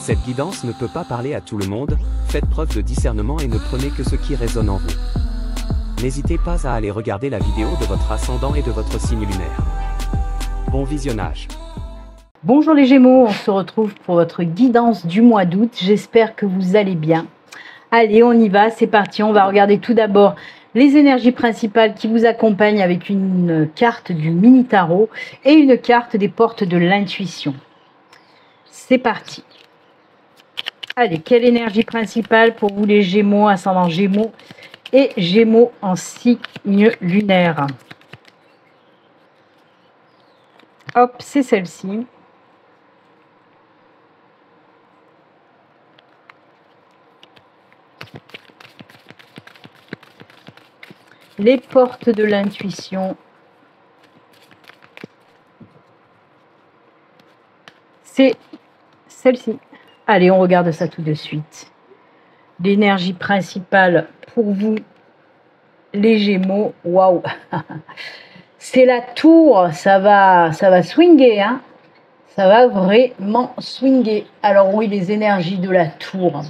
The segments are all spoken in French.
Cette guidance ne peut pas parler à tout le monde, faites preuve de discernement et ne prenez que ce qui résonne en vous. N'hésitez pas à aller regarder la vidéo de votre ascendant et de votre signe lunaire. Bon visionnage. Bonjour les Gémeaux, on se retrouve pour votre guidance du mois d'août. J'espère que vous allez bien. Allez, on y va, c'est parti. On va regarder tout d'abord les énergies principales qui vous accompagnent avec une carte du mini tarot et une carte des portes de l'intuition. C'est parti. Allez, quelle énergie principale pour vous les Gémeaux, ascendant Gémeaux et Gémeaux en signe lunaire? Hop, c'est celle-ci. Les portes de l'intuition. C'est celle-ci. Allez, on regarde ça tout de suite. L'énergie principale pour vous, les Gémeaux. Waouh! C'est la tour. Ça va swinger, hein? Ça va vraiment swinger. Alors oui, les énergies de la tour.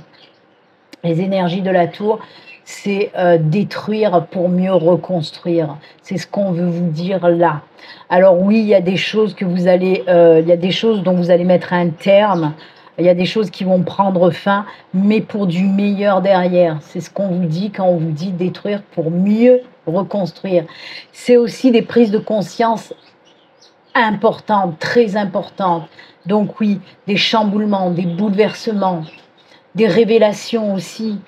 Les énergies de la tour, c'est détruire pour mieux reconstruire. C'est ce qu'on veut vous dire là. Alors oui, il y a des choses que vous allez, il y a des choses dont vous allez mettre un terme. Il y a des choses qui vont prendre fin, mais pour du meilleur derrière. C'est ce qu'on vous dit quand on vous dit détruire pour mieux reconstruire. C'est aussi des prises de conscience importantes, très importantes. Donc oui, des chamboulements, des bouleversements, des révélations aussi.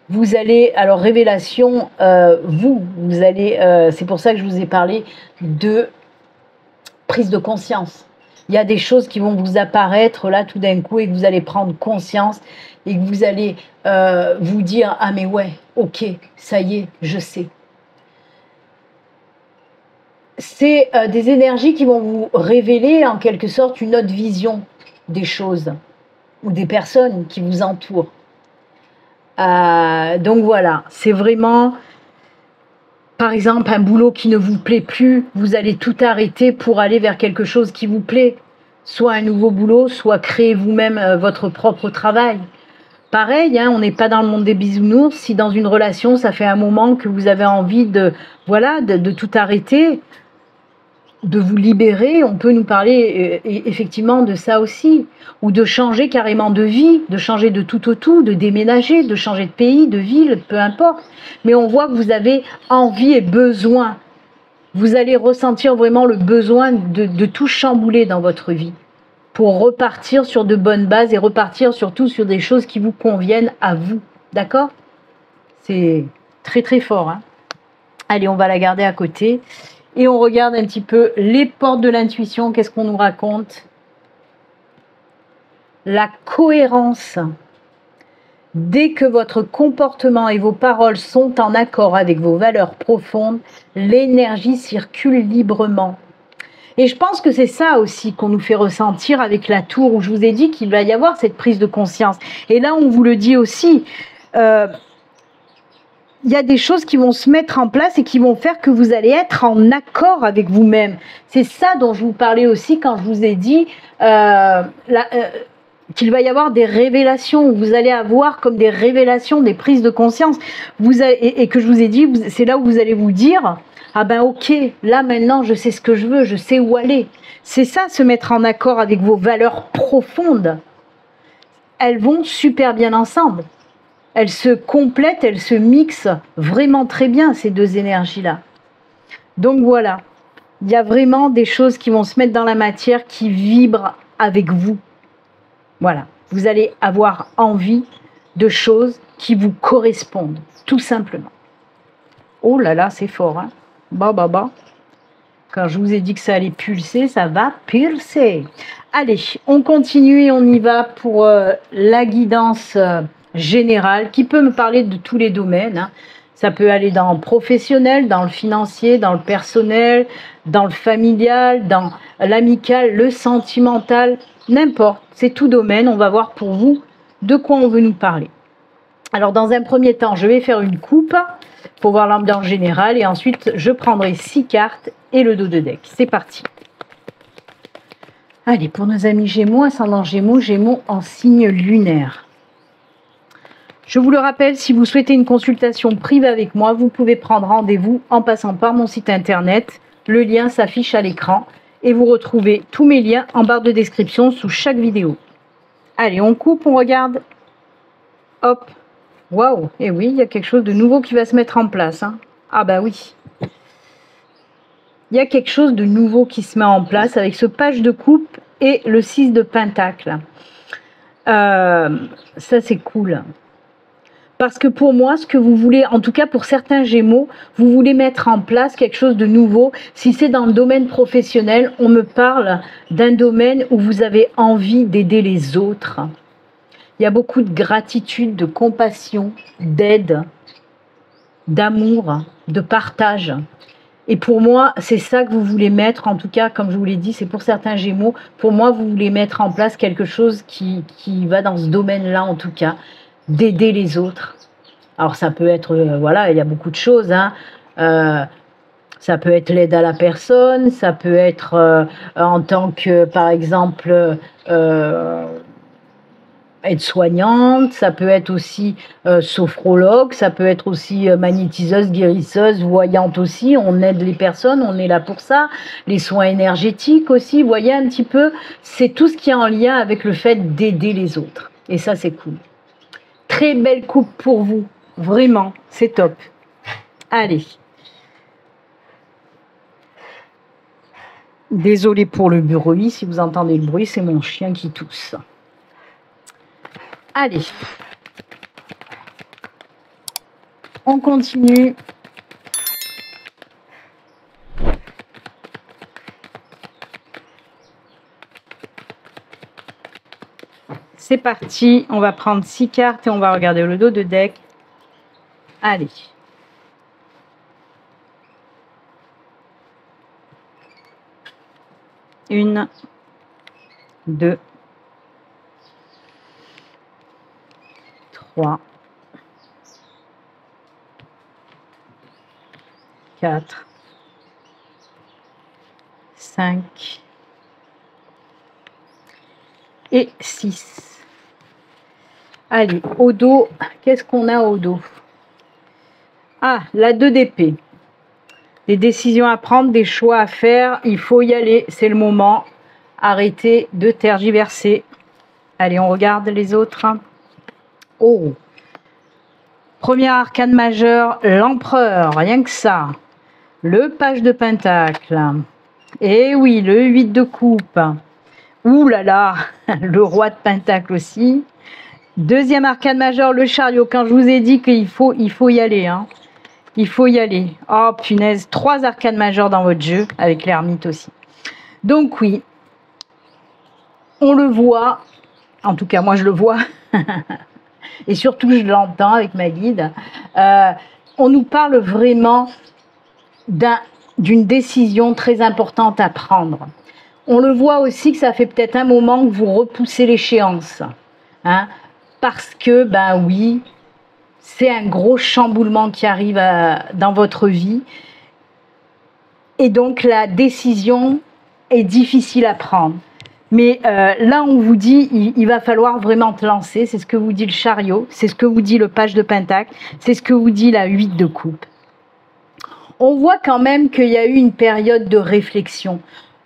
Vous allez, alors révélation, vous allez, c'est pour ça que je vous ai parlé de prise de conscience. Il y a des choses qui vont vous apparaître là tout d'un coup et que vous allez prendre conscience et que vous allez vous dire « Ah mais ouais, ok, ça y est, je sais ». C'est des énergies qui vont vous révéler en quelque sorte une autre vision des choses ou des personnes qui vous entourent. Donc voilà, c'est vraiment, par exemple, un boulot qui ne vous plaît plus, vous allez tout arrêter pour aller vers quelque chose qui vous plaît. Soit un nouveau boulot, soit créer vous-même votre propre travail. Pareil, hein, on n'est pas dans le monde des bisounours. Si dans une relation, ça fait un moment que vous avez envie de, voilà, de tout arrêter, de vous libérer, on peut nous parler effectivement de ça aussi, ou de changer carrément de vie, de changer de tout au tout, de déménager, de changer de pays, de ville, peu importe. Mais on voit que vous avez envie et besoin. Vous allez ressentir vraiment le besoin de tout chambouler dans votre vie pour repartir sur de bonnes bases et repartir surtout sur des choses qui vous conviennent à vous. D'accord? C'est très très fort, hein? Allez, on va la garder à côté. Et on regarde un petit peu les portes de l'intuition. Qu'est-ce qu'on nous raconte? La cohérence. Dès que votre comportement et vos paroles sont en accord avec vos valeurs profondes, l'énergie circule librement. Et je pense que c'est ça aussi qu'on nous fait ressentir avec la tour, où je vous ai dit qu'il va y avoir cette prise de conscience. Et là, on vous le dit aussi, il y a des choses qui vont se mettre en place et qui vont faire que vous allez être en accord avec vous-même. C'est ça dont je vous parlais aussi quand je vous ai dit qu'il va y avoir des révélations. Vous allez avoir comme des révélations, des prises de conscience. Et que je vous ai dit, c'est là où vous allez vous dire « Ah ben ok, là maintenant je sais ce que je veux, je sais où aller ». C'est ça, se mettre en accord avec vos valeurs profondes. Elles vont super bien ensemble. Elles se complètent, elles se mixent vraiment très bien, ces deux énergies-là. Donc voilà, il y a vraiment des choses qui vont se mettre dans la matière, qui vibrent avec vous. Voilà, vous allez avoir envie de choses qui vous correspondent, tout simplement. Oh là là, c'est fort, hein? Bah. Quand je vous ai dit que ça allait pulser, ça va pulser. Allez, on continue et on y va pour la guidance générale, qui peut me parler de tous les domaines, hein. Ça peut aller dans le professionnel, dans le financier, dans le personnel, dans le familial, dans l'amical, le sentimental, n'importe, c'est tout domaine. On va voir pour vous de quoi on veut nous parler. Alors dans un premier temps, je vais faire une coupe pour voir l'ambiance générale et ensuite je prendrai 6 cartes et le dos de deck. C'est parti. Allez, pour nos amis Gémeaux, ascendant Gémeaux, Gémeaux en signe lunaire. Je vous le rappelle, si vous souhaitez une consultation privée avec moi, vous pouvez prendre rendez-vous en passant par mon site internet. Le lien s'affiche à l'écran et vous retrouvez tous mes liens en barre de description sous chaque vidéo. Allez, on coupe, on regarde. Hop. Waouh. Et oui, il y a quelque chose de nouveau qui va se mettre en place. Hein. Ah bah oui. Il y a quelque chose de nouveau qui se met en place avec ce page de coupe et le 6 de pentacle. Ça, c'est cool. Parce que pour moi, ce que vous voulez, en tout cas pour certains Gémeaux, vous voulez mettre en place quelque chose de nouveau. Si c'est dans le domaine professionnel, on me parle d'un domaine où vous avez envie d'aider les autres. Il y a beaucoup de gratitude, de compassion, d'aide, d'amour, de partage. Et pour moi, c'est ça que vous voulez mettre, en tout cas, comme je vous l'ai dit, c'est pour certains Gémeaux. Pour moi, vous voulez mettre en place quelque chose qui va dans ce domaine-là, en tout cas, d'aider les autres. Alors, ça peut être, voilà, il y a beaucoup de choses, hein. Ça peut être l'aide à la personne, ça peut être en tant que, par exemple, aide-soignante, ça peut être aussi sophrologue, ça peut être aussi magnétiseuse, guérisseuse, voyante aussi, on aide les personnes, on est là pour ça, les soins énergétiques aussi, vous voyez un petit peu, c'est tout ce qui est en lien avec le fait d'aider les autres, et ça c'est cool. Très belle coupe pour vous, vraiment, c'est top. Allez. Désolée pour le bruit, si vous entendez le bruit, c'est mon chien qui tousse. Allez, on continue. C'est parti, on va prendre 6 cartes et on va regarder le dos de deck. Allez. Une, deux, 3, 4, 5 et 6. Allez, au dos, qu'est-ce qu'on a au dos? Ah, la 2 d'épée. Des décisions à prendre, des choix à faire, il faut y aller, c'est le moment. Arrêtez de tergiverser. Allez, on regarde les autres. Oh, premier arcane majeur, l'empereur, rien que ça. Le page de pentacle. Et oui, le 8 de coupe. Ouh là là, le roi de pentacle aussi. Deuxième arcane majeur, le chariot. Quand je vous ai dit qu'il faut y aller, hein. Il faut y aller. Oh punaise, 3 arcanes majeurs dans votre jeu, avec l'ermite aussi. Donc oui, on le voit, en tout cas moi je le vois, et surtout je l'entends avec ma guide, on nous parle vraiment d'une décision très importante à prendre. On le voit aussi que ça fait peut-être un moment que vous repoussez l'échéance, hein, parce que, ben oui, c'est un gros chamboulement qui arrive dans votre vie, et donc la décision est difficile à prendre. Mais là, on vous dit, il va falloir vraiment te lancer. C'est ce que vous dit le chariot, c'est ce que vous dit le page de pentacle, c'est ce que vous dit la 8 de coupe. On voit quand même qu'il y a eu une période de réflexion,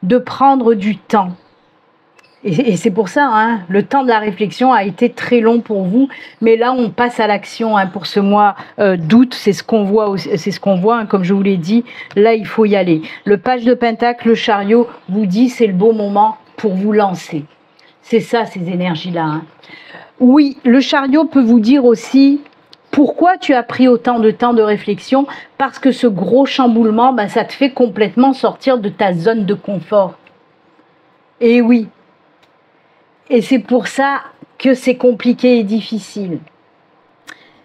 de prendre du temps. Et c'est pour ça, hein, le temps de la réflexion a été très long pour vous. Mais là, on passe à l'action, hein, pour ce mois d'août. C'est ce qu'on voit, hein, comme je vous l'ai dit. Là, il faut y aller. Le page de pentacle, le chariot vous dit c'est le bon moment pour vous lancer. C'est ça, ces énergies-là. Hein. Oui, le chariot peut vous dire aussi pourquoi tu as pris autant de temps de réflexion. Parce que ce gros chamboulement, ben, ça te fait complètement sortir de ta zone de confort. Et oui. Et c'est pour ça que c'est compliqué et difficile.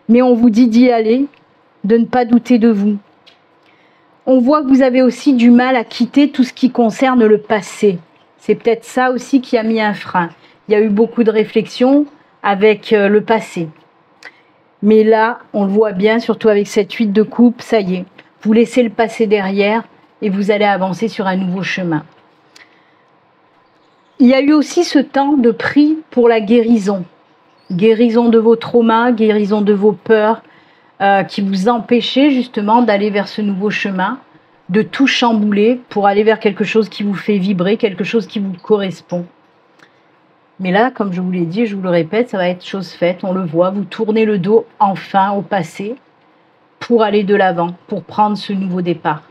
Mais on vous dit d'y aller, de ne pas douter de vous. On voit que vous avez aussi du mal à quitter tout ce qui concerne le passé. C'est peut-être ça aussi qui a mis un frein. Il y a eu beaucoup de réflexions avec le passé. Mais là, on le voit bien, surtout avec cette 8 de coupe, ça y est. Vous laissez le passé derrière et vous allez avancer sur un nouveau chemin. il y a eu aussi ce temps de prix pour la guérison. Guérison de vos traumas, guérison de vos peurs, qui vous empêchaient justement d'aller vers ce nouveau chemin, de tout chambouler pour aller vers quelque chose qui vous fait vibrer, quelque chose qui vous correspond. Mais là, comme je vous l'ai dit, je vous le répète, ça va être chose faite, on le voit, vous tournez le dos enfin au passé pour aller de l'avant, pour prendre ce nouveau départ.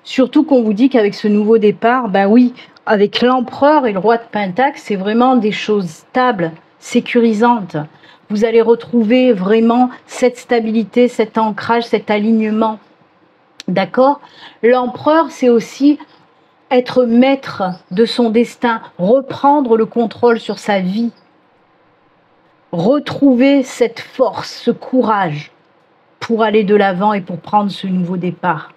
Surtout qu'on vous dit qu'avec ce nouveau départ, ben oui, avec l'empereur et le roi de Pentacle, c'est vraiment des choses stables, sécurisantes. Vous allez retrouver vraiment cette stabilité, cet ancrage, cet alignement. D'accord? L'empereur, c'est aussi être maître de son destin, reprendre le contrôle sur sa vie, retrouver cette force, ce courage pour aller de l'avant et pour prendre ce nouveau départ.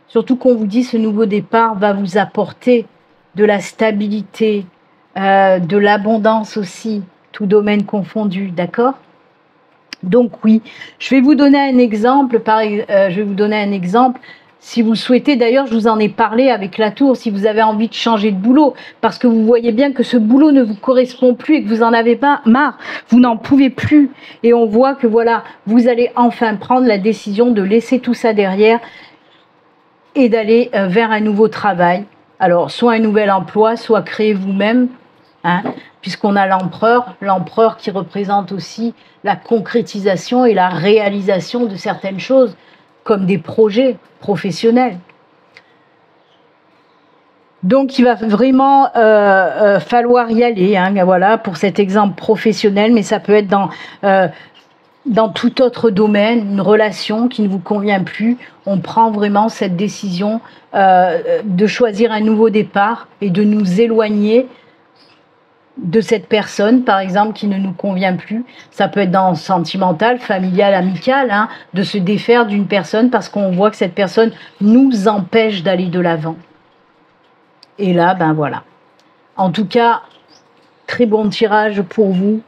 Surtout qu'on vous dit ce nouveau départ va vous apporter de la stabilité, de l'abondance aussi, tout domaine confondu, d'accord? Donc oui, je vais vous donner un exemple, si vous souhaitez, d'ailleurs je vous en ai parlé avec la tour, si vous avez envie de changer de boulot, parce que vous voyez bien que ce boulot ne vous correspond plus et que vous en avez pas marre, vous n'en pouvez plus, et on voit que voilà, vous allez enfin prendre la décision de laisser tout ça derrière et d'aller vers un nouveau travail, alors soit un nouvel emploi, soit créer vous-même, hein, puisqu'on a l'empereur qui représente aussi la concrétisation et la réalisation de certaines choses, comme des projets professionnels. Donc il va vraiment falloir y aller, hein, voilà, pour cet exemple professionnel, mais ça peut être dans tout autre domaine, une relation qui ne vous convient plus. On prend vraiment cette décision de choisir un nouveau départ et de nous éloigner de cette personne, par exemple, qui ne nous convient plus. Ça peut être dans sentimental, familial, amical, hein, de se défaire d'une personne parce qu'on voit que cette personne nous empêche d'aller de l'avant. Et là, ben voilà. En tout cas, très bon tirage pour vous.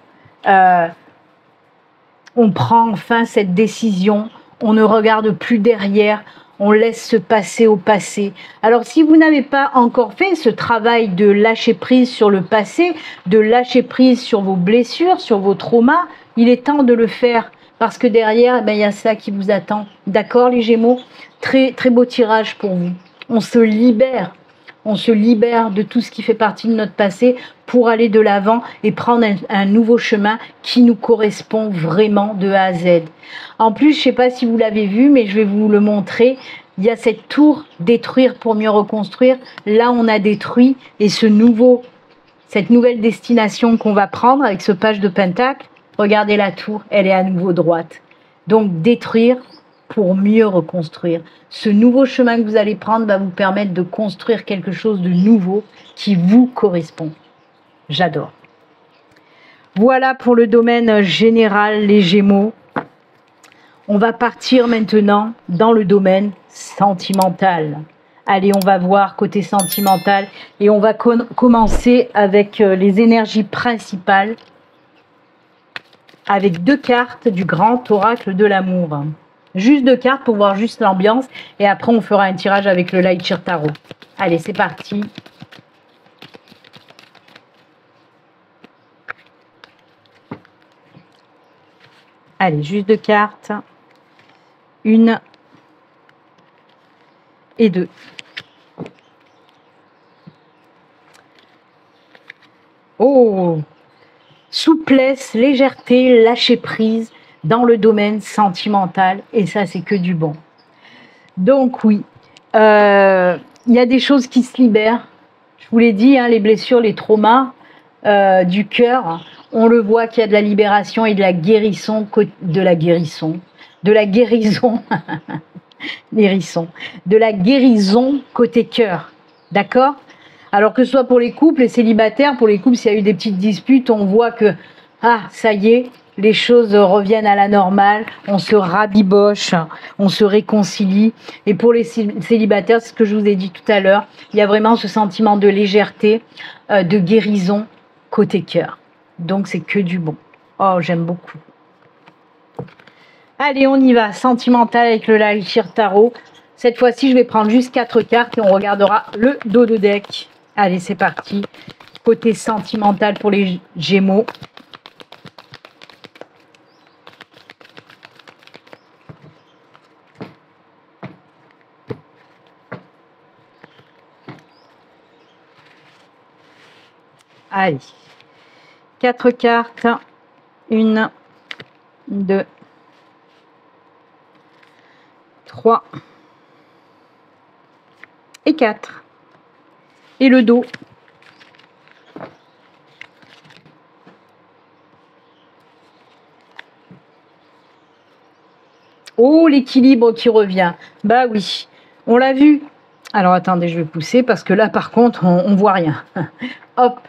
On prend enfin cette décision, on ne regarde plus derrière, on laisse se passer au passé. Alors si vous n'avez pas encore fait ce travail de lâcher prise sur le passé, de lâcher prise sur vos blessures, sur vos traumas, il est temps de le faire parce que derrière, il y a ça qui vous attend. D'accord les Gémeaux? Très, très beau tirage pour vous. On se libère de tout ce qui fait partie de notre passé pour aller de l'avant et prendre un nouveau chemin qui nous correspond vraiment de A à Z. En plus, je ne sais pas si vous l'avez vu, mais je vais vous le montrer. Il y a cette tour détruire pour mieux reconstruire. Là, on a détruit et cette nouvelle destination qu'on va prendre avec ce page de Pentacle, regardez la tour, elle est à nouveau droite. Donc détruire pour mieux reconstruire. Ce nouveau chemin que vous allez prendre va vous permettre de construire quelque chose de nouveau qui vous correspond. J'adore. Voilà pour le domaine général, les Gémeaux. On va partir maintenant dans le domaine sentimental. Allez, on va voir côté sentimental et on va commencer avec les énergies principales avec 2 cartes du grand oracle de l'amour. Juste 2 cartes pour voir juste l'ambiance et après on fera un tirage avec le Light Sheer Tarot. Allez, c'est parti. Allez, juste 2 cartes. 1 et 2. Oh! Souplesse, légèreté, lâcher prise dans le domaine sentimental. Et ça, c'est que du bon. Donc oui, il y a des choses qui se libèrent. Je vous l'ai dit, hein, les blessures, les traumas du cœur, on le voit qu'il y a de la libération et de la guérison, côté cœur, d'accord? Alors que ce soit pour les couples, les célibataires, pour les couples, s'il y a eu des petites disputes, on voit que, ça y est, les choses reviennent à la normale, on se rabiboche, on se réconcilie. Et pour les célibataires, c'est ce que je vous ai dit tout à l'heure, il y a vraiment ce sentiment de légèreté, de guérison côté cœur. Donc c'est que du bon. Oh, j'aime beaucoup. Allez, on y va. Sentimental avec le Light Sheer Tarot. Cette fois-ci, je vais prendre juste 4 cartes et on regardera le dos de deck. Allez, c'est parti. Côté sentimental pour les Gémeaux. Allez, 4 cartes, 1, 2, 3 et 4. Et le dos. Oh, l'équilibre qui revient. Bah oui, on l'a vu. Alors attendez, je vais pousser parce que là, par contre, on voit rien. Hop.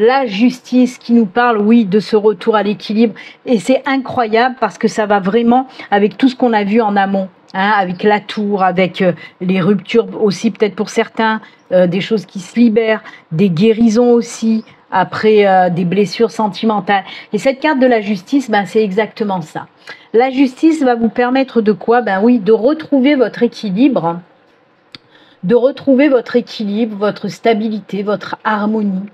La justice qui nous parle, oui, de ce retour à l'équilibre. Et c'est incroyable parce que ça va vraiment avec tout ce qu'on a vu en amont. Hein, avec la tour, avec les ruptures aussi peut-être pour certains, des choses qui se libèrent, des guérisons aussi, après des blessures sentimentales. Et cette carte de la justice, ben, c'est exactement ça. La justice va vous permettre de quoi? Ben oui, de retrouver votre équilibre, votre stabilité, votre harmonie.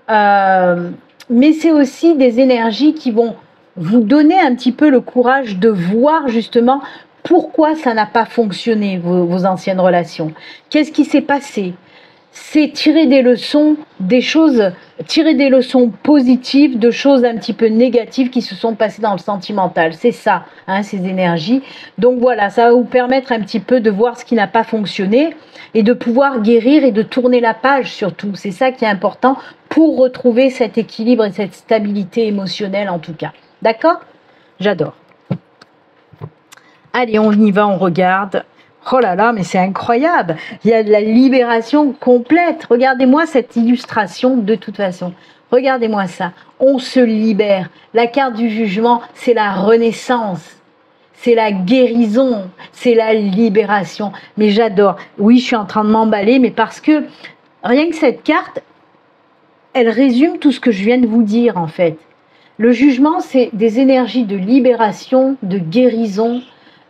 Mais c'est aussi des énergies qui vont vous donner un petit peu le courage de voir justement pourquoi ça n'a pas fonctionné, vos anciennes relations. Qu'est-ce qui s'est passé? C'est tirer des leçons, tirer des leçons positives de choses un petit peu négatives qui se sont passées dans le sentimental. C'est ça, hein, ces énergies. Donc voilà, ça va vous permettre un petit peu de voir ce qui n'a pas fonctionné et de pouvoir guérir et de tourner la page surtout. C'est ça qui est important pour retrouver cet équilibre et cette stabilité émotionnelle en tout cas. D'accord? J'adore. Allez, on y va, on regarde. Oh là là, mais c'est incroyable. Il y a de la libération complète. Regardez-moi cette illustration de toute façon. Regardez-moi ça. On se libère. La carte du jugement, c'est la renaissance. C'est la guérison. C'est la libération. Mais j'adore. Oui, je suis en train de m'emballer, mais parce que rien que cette carte, elle résume tout ce que je viens de vous dire en fait. Le jugement, c'est des énergies de libération, de guérison,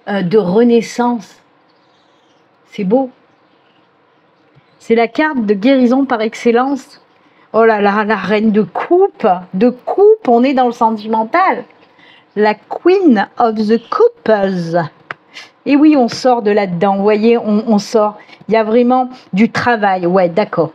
de renaissance. C'est beau. C'est la carte de guérison par excellence. Oh là là, la reine de coupe. De coupe, on est dans le sentimental. La Queen of the Cups. Et oui, on sort de là-dedans. Vous voyez, on sort. Il y a vraiment du travail. Ouais, d'accord.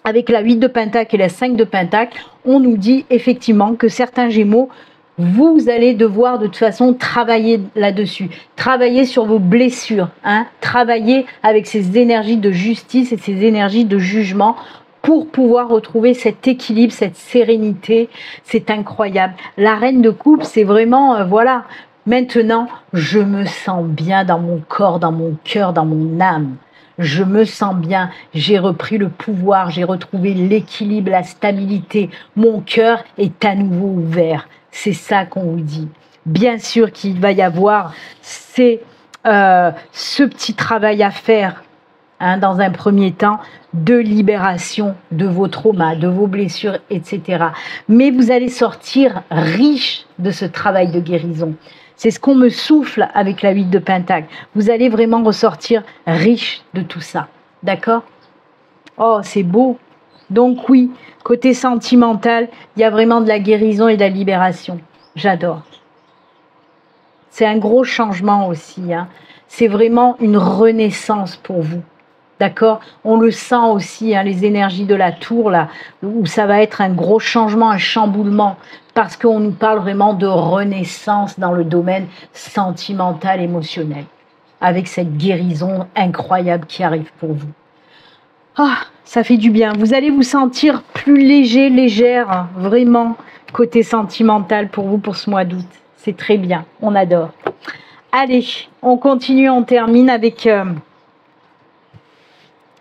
Avec la 8 de Pentacle et la 5 de Pentacle, on nous dit effectivement que certains Gémeaux, vous allez devoir de toute façon travailler là-dessus, travailler sur vos blessures, hein, travailler avec ces énergies de justice et ces énergies de jugement pour pouvoir retrouver cet équilibre, cette sérénité. C'est incroyable. La reine de coupe, c'est vraiment, voilà, maintenant, je me sens bien dans mon corps, dans mon cœur, dans mon âme. Je me sens bien, j'ai repris le pouvoir, j'ai retrouvé l'équilibre, la stabilité. Mon cœur est à nouveau ouvert. C'est ça qu'on vous dit. Bien sûr qu'il va y avoir ce petit travail à faire, hein, dans un premier temps, de libération de vos traumas, de vos blessures, etc. Mais vous allez sortir riche de ce travail de guérison. C'est ce qu'on me souffle avec la 8 de Pentacle. Vous allez vraiment ressortir riche de tout ça. D'accord? Oh, c'est beau. Donc oui, côté sentimental, il y a vraiment de la guérison et de la libération. J'adore. C'est un gros changement aussi. Hein. C'est vraiment une renaissance pour vous. D'accord? On le sent aussi, hein, les énergies de la tour, là, où ça va être un gros changement, un chamboulement, parce qu'on nous parle vraiment de renaissance dans le domaine sentimental, émotionnel, avec cette guérison incroyable qui arrive pour vous. Ah, ça fait du bien. Vous allez vous sentir plus léger, légère, hein, vraiment, côté sentimental pour vous, pour ce mois d'août. C'est très bien, on adore. Allez, on continue, on termine avec...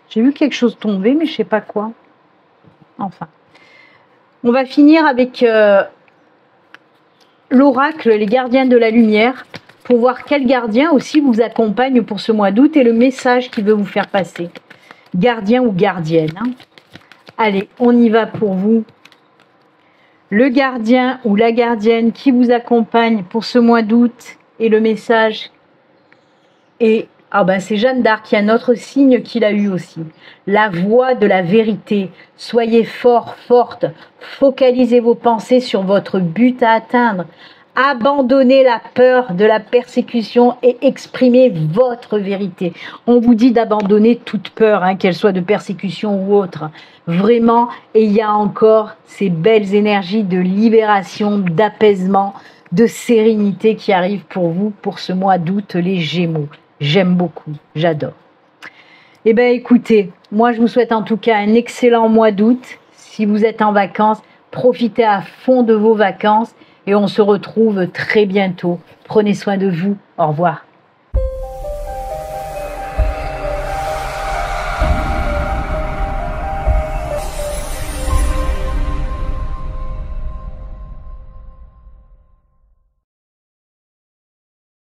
J'ai vu quelque chose tomber, mais je ne sais pas quoi. Enfin. On va finir avec l'oracle, les gardiens de la lumière, pour voir quel gardien aussi vous accompagne pour ce mois d'août et le message qu'il veut vous faire passer. Gardien ou gardienne. Hein. Allez, on y va pour vous. Le gardien ou la gardienne qui vous accompagne pour ce mois d'août et le message est Ah ben c'est Jeanne d'Arc, il y a un autre signe qu'il a eu aussi. La voix de la vérité. Soyez fort, forte. Focalisez vos pensées sur votre but à atteindre. Abandonnez la peur de la persécution et exprimez votre vérité. On vous dit d'abandonner toute peur, hein, qu'elle soit de persécution ou autre. Vraiment, et il y a encore ces belles énergies de libération, d'apaisement, de sérénité qui arrivent pour vous pour ce mois d'août, les Gémeaux. J'aime beaucoup, j'adore. Eh bien écoutez, moi je vous souhaite en tout cas un excellent mois d'août. Si vous êtes en vacances, profitez à fond de vos vacances et on se retrouve très bientôt. Prenez soin de vous. Au revoir.